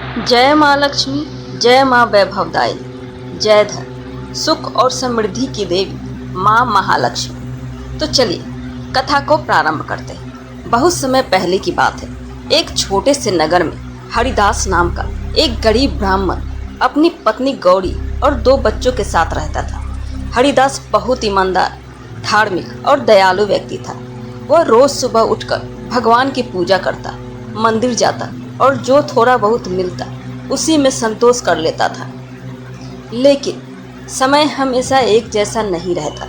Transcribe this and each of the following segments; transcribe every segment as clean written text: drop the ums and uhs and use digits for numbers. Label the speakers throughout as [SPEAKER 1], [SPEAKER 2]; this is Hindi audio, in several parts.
[SPEAKER 1] जय माँ लक्ष्मी, जय माँ वैभवदायिनी, जय धन सुख और समृद्धि की देवी माँ महालक्ष्मी। तो चलिए कथा को प्रारंभ करते हैं। बहुत समय पहले की बात है। एक छोटे से नगर में हरिदास नाम का एक गरीब ब्राह्मण अपनी पत्नी गौरी और 2 बच्चों के साथ रहता था। हरिदास बहुत ईमानदार, धार्मिक और दयालु व्यक्ति था। वह रोज सुबह उठकर भगवान की पूजा करता, मंदिर जाता और जो थोड़ा बहुत मिलता उसी में संतोष कर लेता था। लेकिन समय हमेशा एक जैसा नहीं रहता।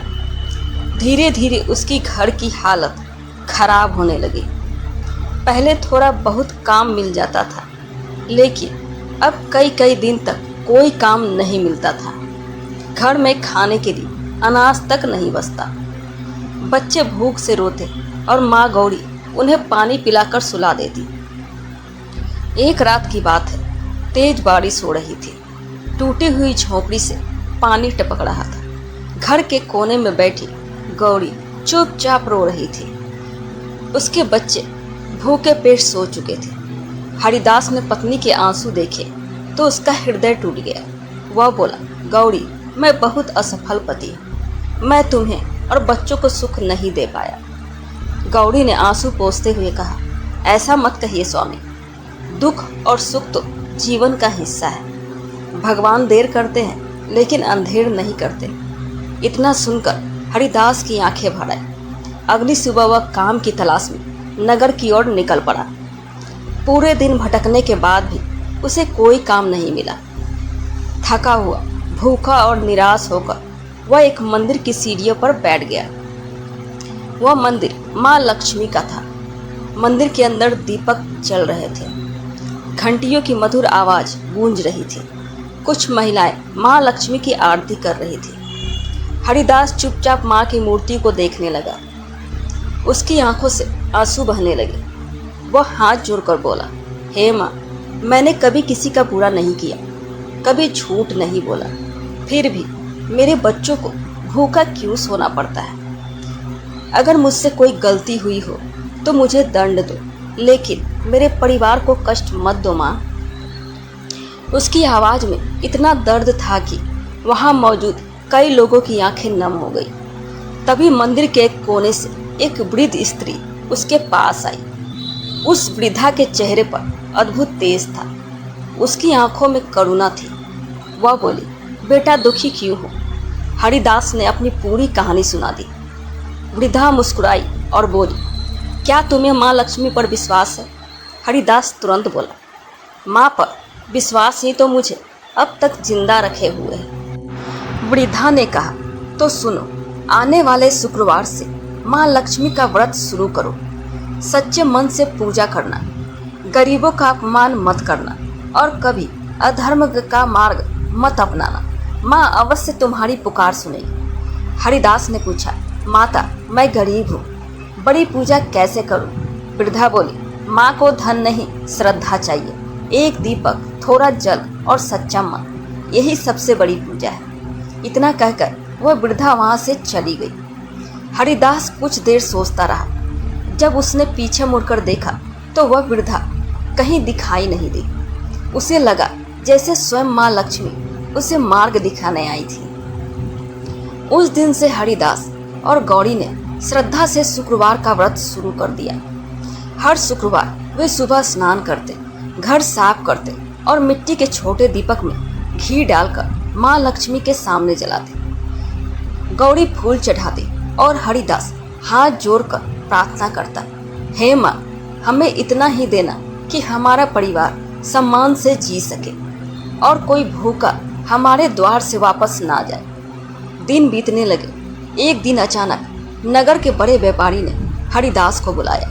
[SPEAKER 1] धीरे धीरे उसकी घर की हालत खराब होने लगी। पहले थोड़ा बहुत काम मिल जाता था, लेकिन अब कई कई दिन तक कोई काम नहीं मिलता था। घर में खाने के लिए अनाज तक नहीं बचता। बच्चे भूख से रोते और माँ गौरी उन्हें पानी पिलाकर सुला देती। एक रात की बात है। तेज बारिश हो रही थी। टूटी हुई झोंपड़ी से पानी टपक रहा था। घर के कोने में बैठी गौरी चुपचाप रो रही थी। उसके बच्चे भूखे पेट सो चुके थे। हरिदास ने पत्नी के आंसू देखे तो उसका हृदय टूट गया। वह बोला, गौरी, मैं बहुत असफल पति हूँ। मैं तुम्हें और बच्चों को सुख नहीं दे पाया। गौरी ने आंसू पोंछते हुए कहा, ऐसा मत कहिए स्वामी। दुख और सुख तो जीवन का हिस्सा है। भगवान देर करते हैं लेकिन अंधेर नहीं करते। इतना सुनकर हरिदास की आंखें भर आई। अगली सुबह वह काम की तलाश में नगर की ओर निकल पड़ा। पूरे दिन भटकने के बाद भी उसे कोई काम नहीं मिला। थका हुआ, भूखा और निराश होकर वह एक मंदिर की सीढ़ियों पर बैठ गया। वह मंदिर माँ लक्ष्मी का था। मंदिर के अंदर दीपक जल रहे थे। घंटियों की मधुर आवाज गूंज रही थी। कुछ महिलाएं माँ लक्ष्मी की आरती कर रही थी। हरिदास चुपचाप माँ की मूर्ति को देखने लगा। उसकी आंखों से आंसू बहने लगे। वह हाथ जोड़कर बोला, हे माँ, मैंने कभी किसी का बुरा नहीं किया, कभी झूठ नहीं बोला, फिर भी मेरे बच्चों को भूखा क्यों सोना पड़ता है। अगर मुझसे कोई गलती हुई हो तो मुझे दंड दो, लेकिन मेरे परिवार को कष्ट मत दो माँ। उसकी आवाज में इतना दर्द था कि वहां मौजूद कई लोगों की आंखें नम हो गई। तभी मंदिर के एक कोने से एक वृद्ध स्त्री उसके पास आई। उस वृद्धा के चेहरे पर अद्भुत तेज था। उसकी आंखों में करुणा थी। वह बोली, बेटा दुखी क्यों हो? हरिदास ने अपनी पूरी कहानी सुना दी। वृद्धा मुस्कुराई और बोली, क्या तुम्हें माँ लक्ष्मी पर विश्वास है? हरिदास तुरंत बोला, माँ पर विश्वास ही तो मुझे अब तक जिंदा रखे हुए है। वृद्धा ने कहा, तो सुनो, आने वाले शुक्रवार से माँ लक्ष्मी का व्रत शुरू करो। सच्चे मन से पूजा करना, गरीबों का अपमान मत करना और कभी अधर्म का मार्ग मत अपनाना। माँ अवश्य तुम्हारी पुकार सुनेगी। हरिदास ने पूछा, माता, मैं गरीब हूँ, बड़ी पूजा कैसे करूँ? वृद्धा बोली, माँ को धन नहीं, श्रद्धा चाहिए। एक दीपक, थोड़ा जल और सच्चा मन, यही सबसे बड़ी पूजा है। इतना कहकर वह वृद्धा वहाँ से चली गई। हरिदास कुछ देर सोचता रहा। जब उसने पीछे मुड़कर देखा तो वह वृद्धा कहीं दिखाई नहीं दी। उसे लगा जैसे स्वयं माँ लक्ष्मी उसे मार्ग दिखाने आई थी। उस दिन से हरिदास और गौरी ने श्रद्धा से शुक्रवार का व्रत शुरू कर दिया। हर शुक्रवार वे सुबह स्नान करते, घर साफ करते और मिट्टी के छोटे दीपक में घी डालकर माँ लक्ष्मी के सामने जलाते। गौरी फूल चढ़ाती और हरिदास हाथ जोड़कर प्रार्थना करता, हे माँ, हमें इतना ही देना कि हमारा परिवार सम्मान से जी सके और कोई भूखा हमारे द्वार से वापस ना जाए। दिन बीतने लगे। एक दिन अचानक नगर के बड़े व्यापारी ने हरिदास को बुलाया।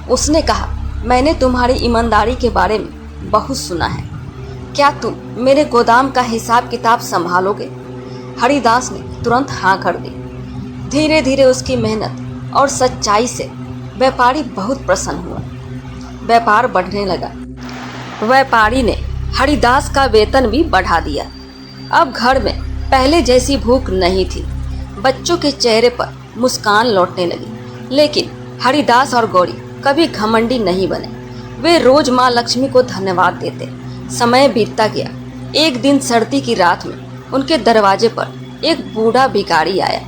[SPEAKER 1] उसने कहा, मैंने तुम्हारी ईमानदारी के बारे में बहुत सुना है। क्या तुम मेरे गोदाम का हिसाब किताब संभालोगे? हरिदास ने तुरंत हाँ कर दी। धीरे धीरे उसकी मेहनत और सच्चाई से व्यापारी बहुत प्रसन्न हुआ। व्यापार बढ़ने लगा। व्यापारी ने हरिदास का वेतन भी बढ़ा दिया। अब घर में पहले जैसी भूख नहीं थी। बच्चों के चेहरे पर मुस्कान लौटने लगी। लेकिन हरिदास और गौरी कभी घमंडी नहीं बने। वे रोज माँ लक्ष्मी को धन्यवाद देते। समय बीतता गया। एक दिन सर्दी की रात में उनके दरवाजे पर एक बूढ़ा भिखारी आया।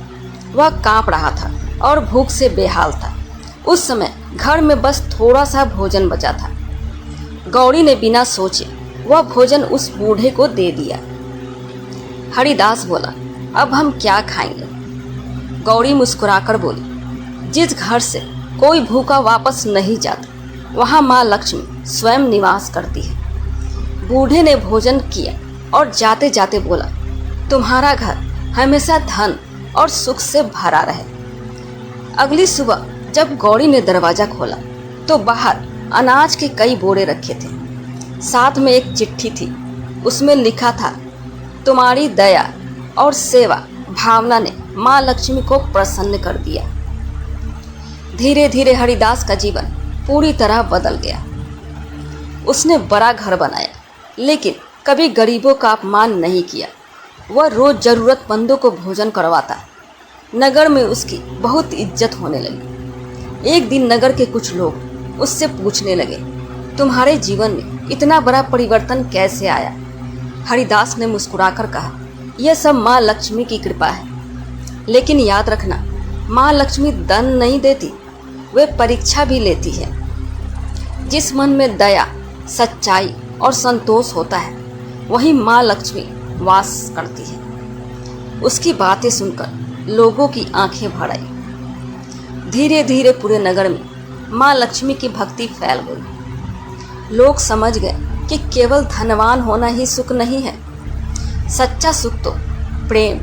[SPEAKER 1] वह कांप रहा था और भूख से बेहाल था। उस समय घर में बस थोड़ा सा भोजन बचा था। गौरी ने बिना सोचे वह भोजन उस बूढ़े को दे दिया। हरिदास बोला, अब हम क्या खाएंगे? गौरी मुस्कुराकर बोली, जिस घर से कोई भूखा वापस नहीं जाता वहाँ माँ लक्ष्मी स्वयं निवास करती है। बूढ़े ने भोजन किया और जाते जाते बोला, तुम्हारा घर हमेशा धन और सुख से भरा रहे। अगली सुबह जब गौरी ने दरवाजा खोला तो बाहर अनाज के कई बोरे रखे थे। साथ में एक चिट्ठी थी। उसमें लिखा था, तुम्हारी दया और सेवा भावना ने माँ लक्ष्मी को प्रसन्न कर दिया। धीरे धीरे हरिदास का जीवन पूरी तरह बदल गया। उसने बड़ा घर बनाया, लेकिन कभी गरीबों का अपमान नहीं किया। वह रोज जरूरतमंदों को भोजन करवाता। नगर में उसकी बहुत इज्जत होने लगी। एक दिन नगर के कुछ लोग उससे पूछने लगे, तुम्हारे जीवन में इतना बड़ा परिवर्तन कैसे आया? हरिदास ने मुस्कुराकर कहा, यह सब माँ लक्ष्मी की कृपा है। लेकिन याद रखना, माँ लक्ष्मी दन नहीं देती, वे परीक्षा भी लेती है। जिस मन में दया, सच्चाई और संतोष होता है वहीं माँ लक्ष्मी वास करती है। उसकी बातें सुनकर लोगों की आंखें भर आई। धीरे धीरे पूरे नगर में माँ लक्ष्मी की भक्ति फैल गई। लोग समझ गए कि केवल धनवान होना ही सुख नहीं है। सच्चा सुख तो प्रेम,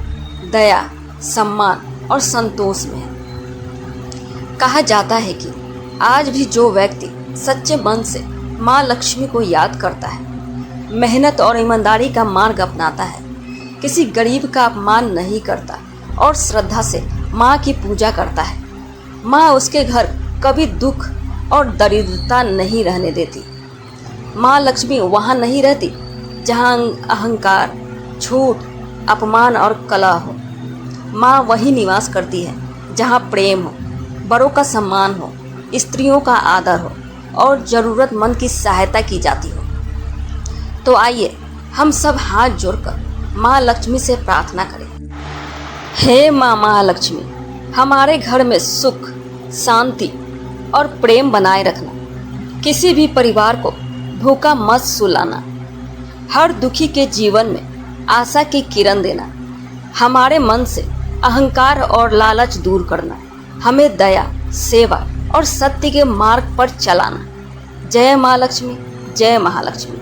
[SPEAKER 1] दया, सम्मान और संतोष में है। कहा जाता है कि आज भी जो व्यक्ति सच्चे मन से माँ लक्ष्मी को याद करता है, मेहनत और ईमानदारी का मार्ग अपनाता है, किसी गरीब का अपमान नहीं करता और श्रद्धा से माँ की पूजा करता है, माँ उसके घर कभी दुख और दरिद्रता नहीं रहने देती। माँ लक्ष्मी वहाँ नहीं रहती जहाँ अहंकार, झूठ, अपमान और कलह हो। माँ वही निवास करती है जहाँ प्रेम हो, बड़ों का सम्मान हो, स्त्रियों का आदर हो और ज़रूरतमंद की सहायता की जाती हो। तो आइए हम सब हाथ जोड़कर माँ लक्ष्मी से प्रार्थना करें। हे माँ महालक्ष्मी, हमारे घर में सुख, शांति और प्रेम बनाए रखना। किसी भी परिवार को भूखा मत सुलाना। हर दुखी के जीवन में आशा की किरण देना। हमारे मन से अहंकार और लालच दूर करना। हमें दया, सेवा और सत्य के मार्ग पर चलाना। जय माँ लक्ष्मी, जय महालक्ष्मी।